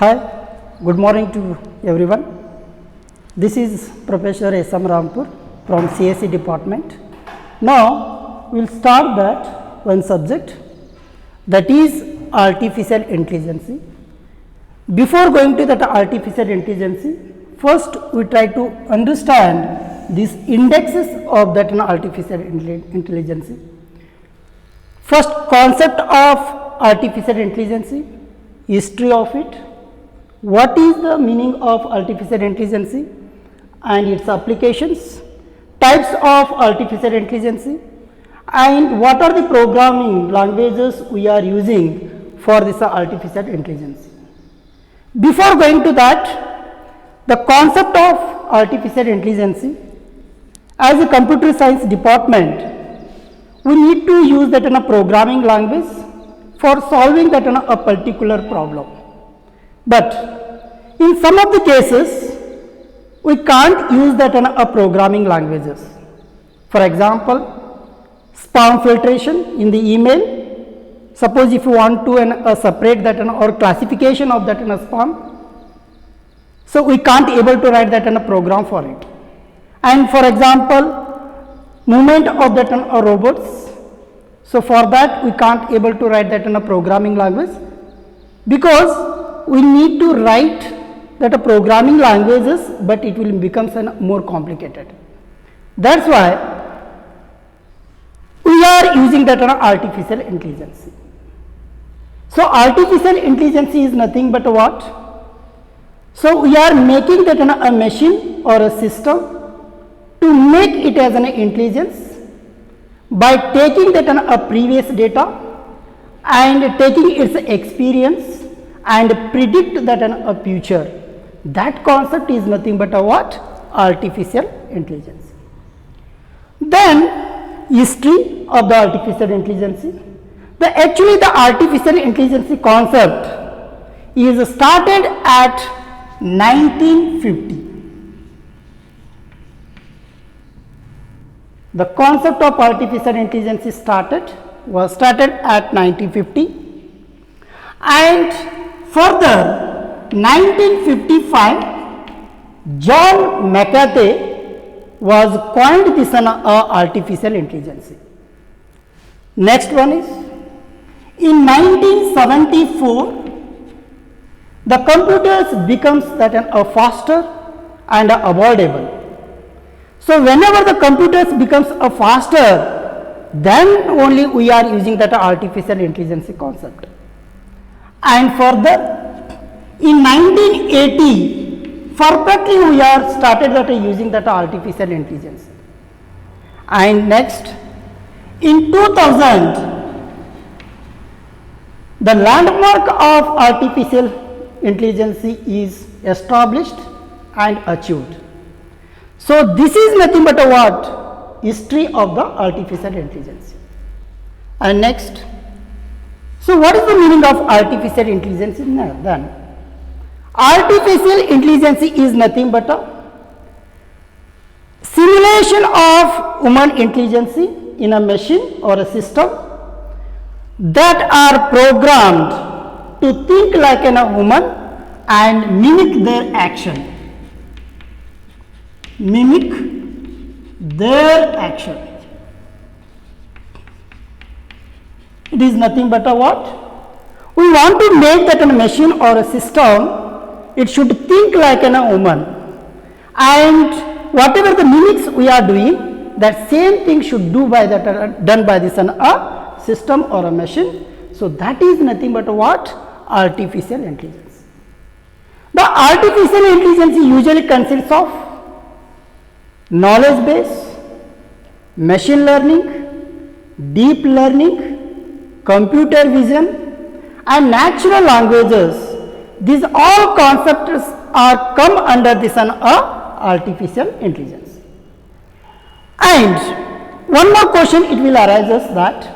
Hi, good morning to everyone. This is Professor S.M. Rampur from CSE department. Now, we will start that one subject, that is artificial intelligence. Before going to that artificial intelligence, first we try to understand these indexes of that artificial intelligence. First, concept of artificial intelligence, history of it, what is the meaning of artificial intelligence and its applications, types of artificial intelligence, and what are the programming languages we are using for this artificial intelligence. Before going to that, the concept of artificial intelligence, as a computer science department, we need to use that in a programming language for solving that in a particular problem. But in some of the cases, we can't use that in a programming languages. For example, spam filtration in the email. Suppose if you want to separate that or classification of that in a spam, so we can't able to write that in a program for it. And for example, movement of that robots. So for that we can't able to write that in a programming language, because we need to write that a programming languages, but it will become more complicated. That's why we are using that artificial intelligence. So artificial intelligence is nothing but what? So we are making that a machine or a system to make it as an intelligence by taking that a previous data and taking its experience and predict that a future. That concept is nothing but a what? Artificial intelligence. Then history of the artificial intelligence. Actually the artificial intelligence concept is started at 1950. The concept of artificial intelligence was started at 1950, and further 1955 John McCarthy was coined this artificial intelligence. Next one is in 1974 the computers becomes that a faster and avoidable. So whenever the computers becomes a faster, then only we are using that artificial intelligence concept. And further in 1980 perfectly we are started that using that artificial intelligence. And next in 2000 the landmark of artificial intelligence is established and achieved. So this is nothing but a what? History of the artificial intelligence. And next, so what is the meaning of artificial intelligence then? Artificial intelligence is nothing but a simulation of human intelligence in a machine or a system that are programmed to think like a human and mimic their action. It is nothing but a what? We want to make that a machine or a system, it should think like a human, and whatever the mimics we are doing, that same thing should do by that done by this a system or a machine. So that is nothing but a what? Artificial intelligence. The artificial intelligence usually consists of knowledge base, machine learning, deep learning, computer vision, and natural languages. These all concepts are come under this artificial intelligence. And one more question it will arise us that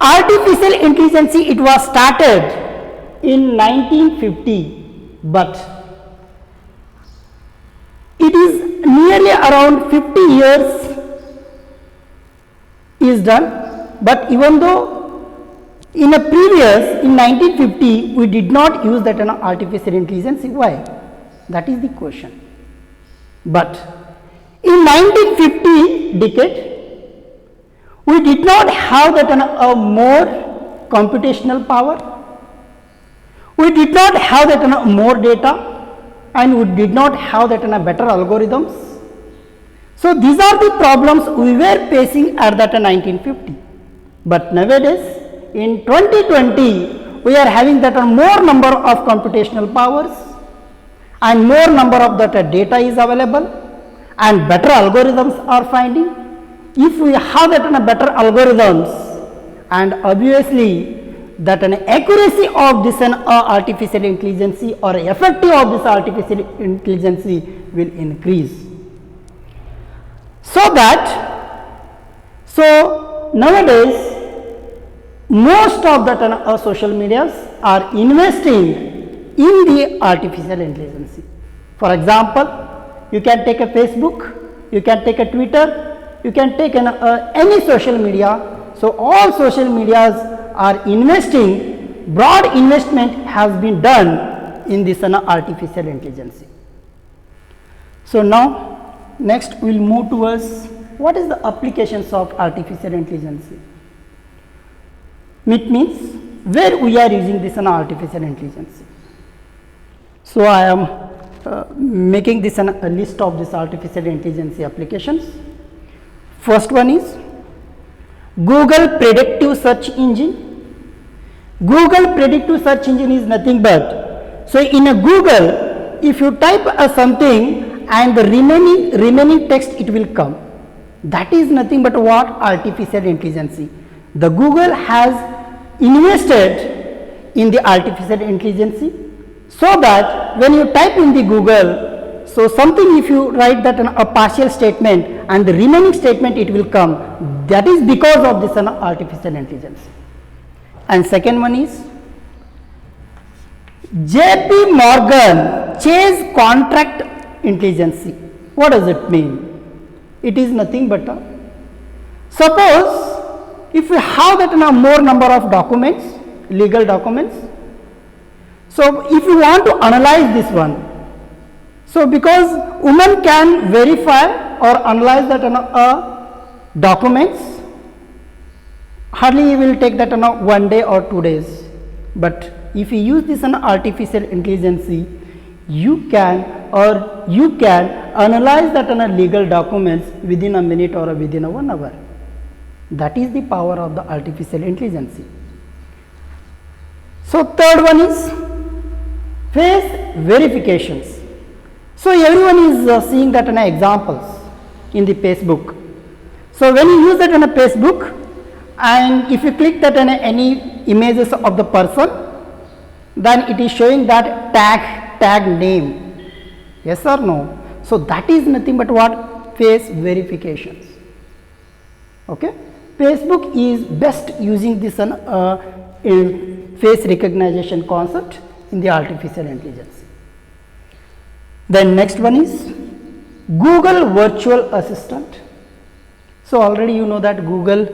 artificial intelligence, it was started in 1950, but it is nearly around 50 years is done, but even though In a previous, in 1950, we did not use that artificial intelligence. Why? That is the question. But in 1950 decade, we did not have that a more computational power. We did not have that more data, and we did not have that better algorithms. So these are the problems we were facing at that 1950. But nowadays, in 2020, we are having that more number of computational powers, and more number of that data is available, and better algorithms are finding. If we have that better algorithms, and obviously that an accuracy of this artificial intelligence or effective of this artificial intelligence will increase. So nowadays most of that social medias are investing in the artificial intelligence. For example, you can take a Facebook, you can take a Twitter, you can take any social media. So all social medias are investing, broad investment has been done in this artificial intelligence. So now next we will move towards what is the applications of artificial intelligence. It means where we are using this artificial intelligence. So I am making this a list of this artificial intelligence applications. First one is Google Predictive Search Engine. Google Predictive Search Engine is nothing but, so in a Google, if you type something and the remaining text it will come. That is nothing but what? Artificial intelligence. The Google has invested in the artificial intelligence, so that when you type in the Google, so something, if you write that a partial statement and the remaining statement it will come, that is because of this artificial intelligence. And second one is JP Morgan Chase Contract Intelligence. What does it mean? It is nothing but suppose if we have that more number of documents, legal documents, so if you want to analyze this one, so because women can verify or analyze that documents, hardly will take that 1 day or 2 days. But if you use this artificial intelligence, you can analyze that legal documents within a minute or within 1 hour. That is the power of the artificial intelligence. So third one is face verifications. So everyone is seeing that examples in the Facebook. So when you use that on a Facebook, and if you click that on any images of the person, then it is showing that tag name, yes or no. So that is nothing but what? Face verifications. Okay, Facebook is best using this face recognition concept in the artificial intelligence. Then next one is Google Virtual Assistant. So already you know that Google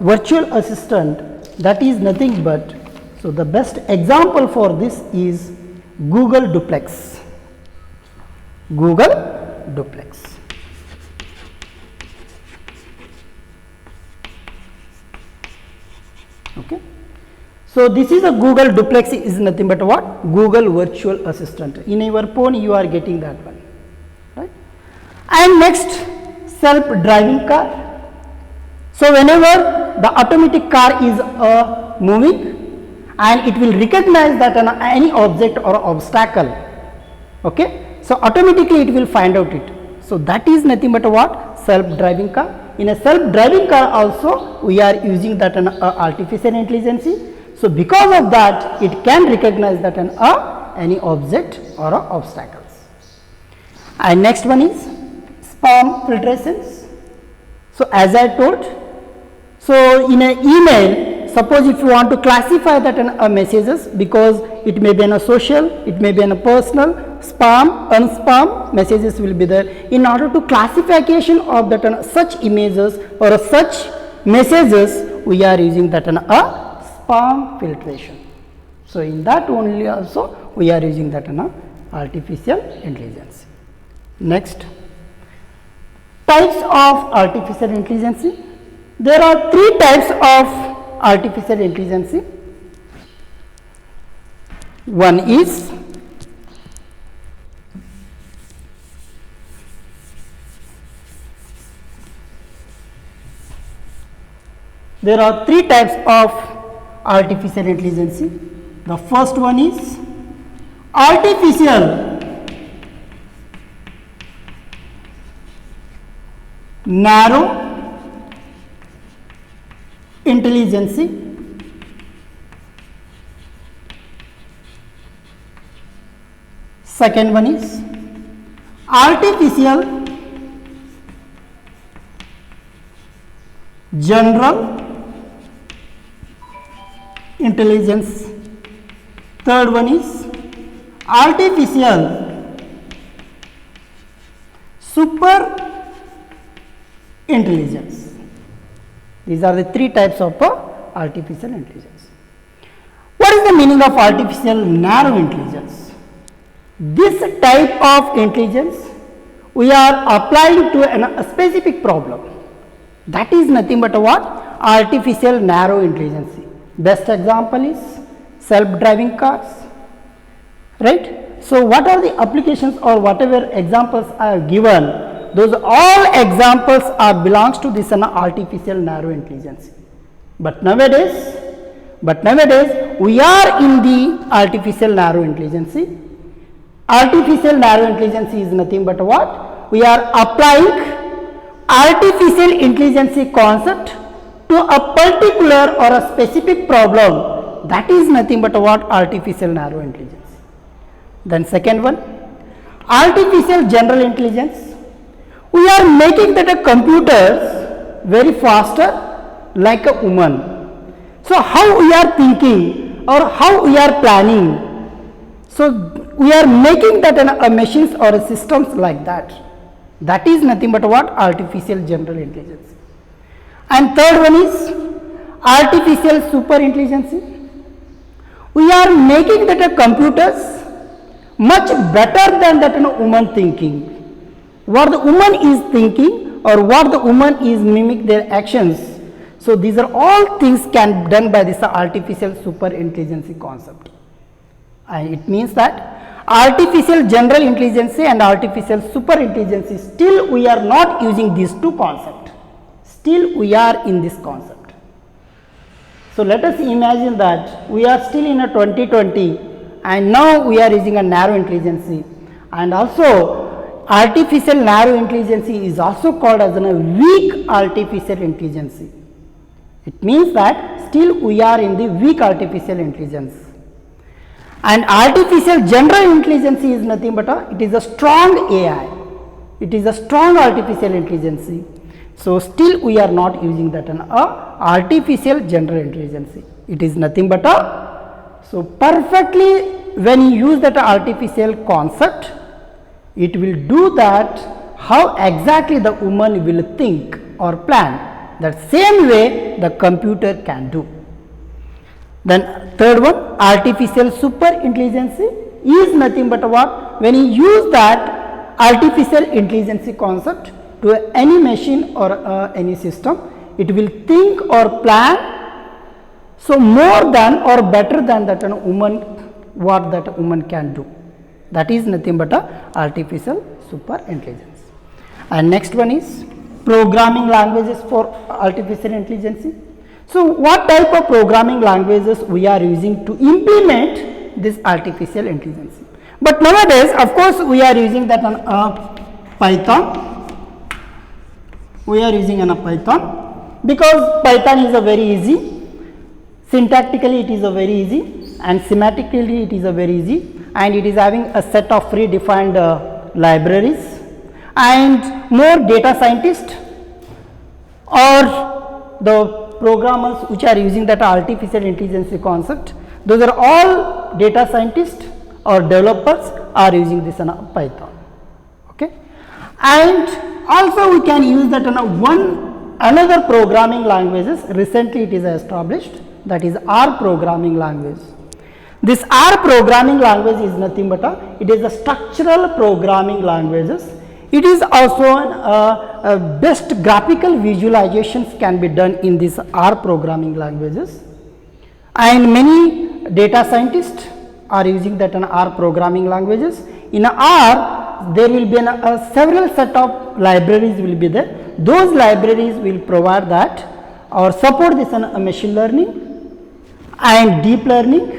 Virtual Assistant, that is nothing but, so the best example for this is Google Duplex. Google Duplex. Okay. So this is a Google Duplex is nothing but what? Google Virtual Assistant. In your phone you are getting that one, right? And next, self-driving car. So whenever the automatic car is moving, and it will recognize that any object or obstacle, okay, so automatically it will find out it. So that is nothing but what? Self-driving car. In a self-driving car also we are using that artificial intelligence. So because of that it can recognize that any object or obstacles. And next one is spam filtrations. So as I told, so in an email, suppose if you want to classify that messages, because it may be in a social, it may be in a personal, spam, unspam messages will be there. In order to classification of that such images or such messages, we are using that spam filtration. So in that only also we are using that artificial intelligence. Next, types of artificial intelligence. There are 3 types of artificial intelligence. One is there are 3 types of artificial intelligence. The first one is artificial narrow intelligence. Second one is artificial general intelligence. Third one is artificial super intelligence. These are the 3 types of artificial intelligence. What is the meaning of artificial narrow intelligence? This type of intelligence we are applying to a specific problem. That is nothing but what? Artificial narrow intelligence. Best example is self-driving cars, right? So what are the applications or whatever examples are given, those all examples are belongs to this artificial narrow intelligence. But nowadays we are in the artificial narrow intelligence. Artificial narrow intelligence is nothing but what? We are applying artificial intelligence concept to a particular or a specific problem. That is nothing but what? Artificial narrow intelligence. Then second one, artificial general intelligence. We are making that a computers very faster like a woman. So how we are thinking or how we are planning, so we are making that a machines or a systems like that. That is nothing but what? Artificial general intelligence. And third one is artificial super intelligence. We are making that a computers much better than that woman thinking. What the woman is thinking or what the woman is mimic their actions. So these are all things can be done by this artificial super intelligence concept. And it means that artificial general intelligence and artificial super intelligence, still we are not using these 2 concepts. Still we are in this concept. So let us imagine that we are still in a 2020 and now we are using a narrow intelligence, and also artificial narrow intelligence is also called as a weak artificial intelligence. It means that still we are in the weak artificial intelligence. And artificial general intelligence is nothing but it is a strong AI. It is a strong artificial intelligence. So still we are not using that artificial general intelligence. It is nothing but so perfectly when you use that artificial concept, it will do that how exactly the woman will think or plan. That same way the computer can do. Then third one, artificial super intelligence is nothing but what? When you use that artificial intelligence concept to any machine or any system, it will think or plan so more than or better than that woman, what that woman can do. That is nothing but artificial super intelligence. And next one is programming languages for artificial intelligence. So what type of programming languages we are using to implement this artificial intelligence? But nowadays, of course, we are using that Python. We are using Python because Python is a very easy. Syntactically, it is a very easy, and semantically, it is a very easy, and it is having a set of predefined libraries, and more data scientists or the programmers which are using that artificial intelligence concept, those are all data scientists or developers are using this Python. Okay, and also we can use that another programming languages. Recently it is established, that is R programming language. This R programming language is nothing but it is a structural programming languages. It is also best graphical visualizations can be done in this R programming languages, and many data scientists are using that R programming languages. In R, there will be several set of libraries will be there. Those libraries will provide that or support this machine learning and deep learning,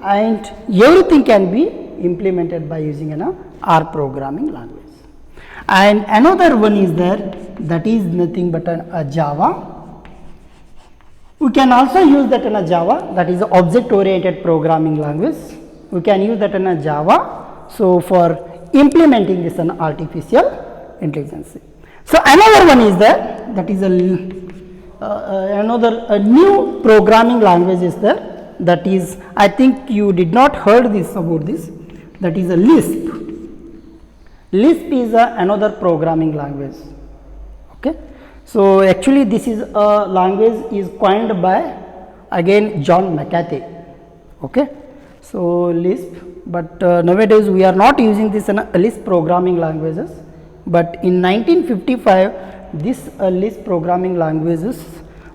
and everything can be implemented by using an R programming language. And another one is there, that is nothing but a Java. We can also use that in a Java, that is object oriented programming language. We can use that in a Java, so for implementing this an artificial intelligence. So another one is there, that is a new programming language is there, that is, I think you did not heard this about this, that is a Lisp. Lisp is another programming language. Okay. So actually this is a language is coined by again John McAfee. Okay. So Lisp, but nowadays we are not using this Lisp programming languages, but in 1955 this Lisp programming languages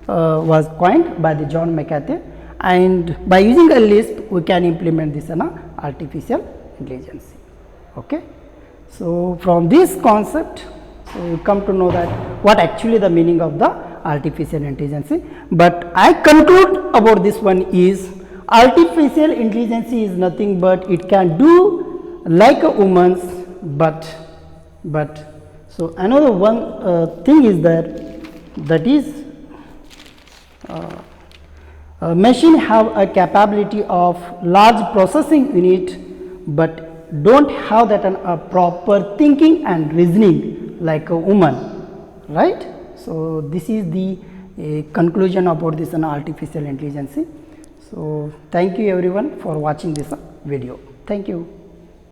was coined by the John McAfee, and by using a Lisp we can implement this artificial intelligence. Okay. So from this concept, so you come to know that what actually the meaning of the artificial intelligence. But I conclude about this one is artificial intelligence is nothing but it can do like a woman's, but so another one thing is that is a machine have a capability of large processing unit, but don't have that a proper thinking and reasoning like a woman, right? So this is the conclusion about this artificial intelligence. So thank you everyone for watching this video. Thank you.